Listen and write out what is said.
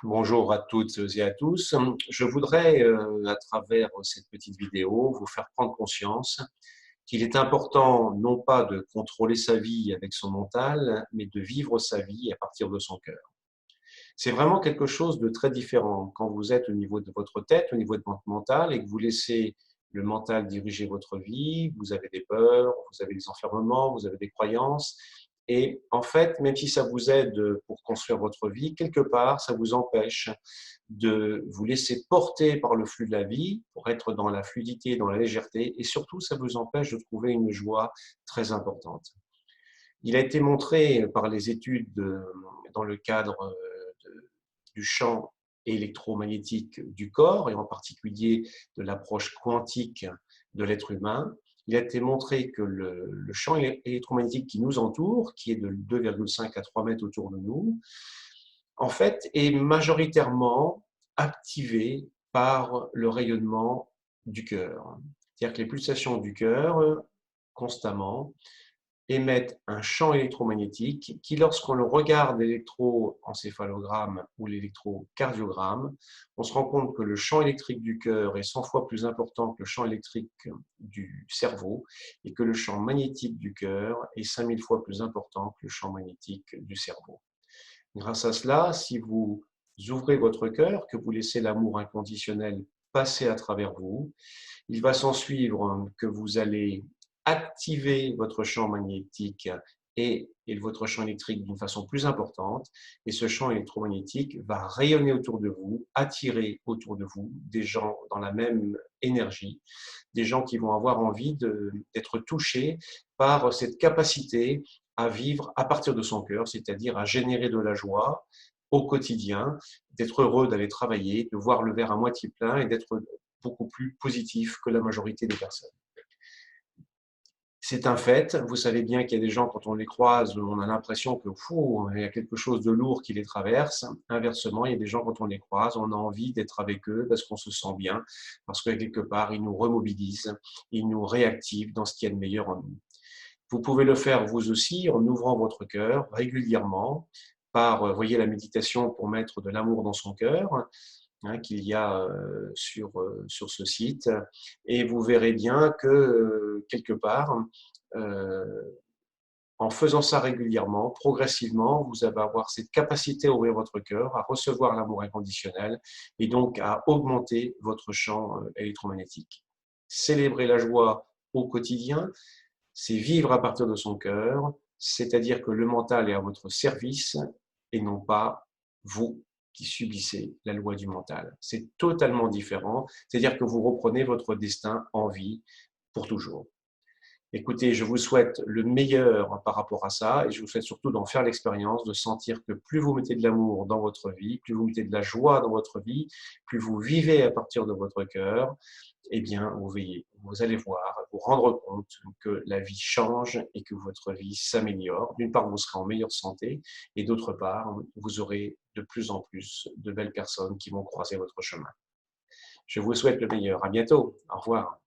Bonjour à toutes et à tous. Je voudrais, à travers cette petite vidéo, vous faire prendre conscience qu'il est important non pas de contrôler sa vie avec son mental, mais de vivre sa vie à partir de son cœur. C'est vraiment quelque chose de très différent quand vous êtes au niveau de votre tête, au niveau de votre mental, et que vous laissez le mental diriger votre vie. Vous avez des peurs, vous avez des enfermements, vous avez des croyances. Et en fait, même si ça vous aide pour construire votre vie, quelque part, ça vous empêche de vous laisser porter par le flux de la vie pour être dans la fluidité, dans la légèreté. Et surtout, ça vous empêche de trouver une joie très importante. Il a été montré par les études dans le cadre du champ électromagnétique du corps, et en particulier de l'approche quantique de l'être humain. Il a été montré que le champ électromagnétique qui nous entoure, qui est de 2,5 à 3 mètres autour de nous, en fait, est majoritairement activé par le rayonnement du cœur. C'est-à-dire que les pulsations du cœur, constamment, émettent un champ électromagnétique qui, lorsqu'on le regarde l'électroencéphalogramme ou l'électrocardiogramme, on se rend compte que le champ électrique du cœur est 100 fois plus important que le champ électrique du cerveau et que le champ magnétique du cœur est 5000 fois plus important que le champ magnétique du cerveau. Grâce à cela, si vous ouvrez votre cœur, que vous laissez l'amour inconditionnel passer à travers vous, il va s'en suivre que vous allez activer votre champ magnétique et votre champ électrique d'une façon plus importante. Et ce champ électromagnétique va rayonner autour de vous, attirer autour de vous des gens dans la même énergie, des gens qui vont avoir envie d'être touchés par cette capacité à vivre à partir de son cœur, c'est-à-dire à générer de la joie au quotidien, d'être heureux d'aller travailler, de voir le verre à moitié plein et d'être beaucoup plus positif que la majorité des personnes. C'est un fait. Vous savez bien qu'il y a des gens, quand on les croise, on a l'impression que il y a quelque chose de lourd qui les traverse. Inversement, il y a des gens, quand on les croise, on a envie d'être avec eux parce qu'on se sent bien, parce que quelque part, ils nous remobilisent, ils nous réactivent dans ce qu'il y a de meilleur en nous. Vous pouvez le faire vous aussi en ouvrant votre cœur régulièrement par, voyez, la méditation pour mettre de l'amour dans son cœur, qu'il y a sur ce site. Et vous verrez bien que, quelque part, euh, en faisant ça régulièrement, progressivement, vous allez avoir cette capacité à ouvrir votre cœur, à recevoir l'amour inconditionnel et donc à augmenter votre champ électromagnétique. Célébrer la joie au quotidien, c'est vivre à partir de son cœur, c'est-à-dire que le mental est à votre service et non pas vous qui subissez la loi du mental. C'est totalement différent, c'est-à-dire que vous reprenez votre destin en vie pour toujours. Écoutez, je vous souhaite le meilleur par rapport à ça et je vous souhaite surtout d'en faire l'expérience, de sentir que plus vous mettez de l'amour dans votre vie, plus vous mettez de la joie dans votre vie, plus vous vivez à partir de votre cœur, eh bien, vous allez voir, vous rendre compte que la vie change et que votre vie s'améliore. D'une part, vous serez en meilleure santé et d'autre part, vous aurez de plus en plus de belles personnes qui vont croiser votre chemin. Je vous souhaite le meilleur. À bientôt. Au revoir.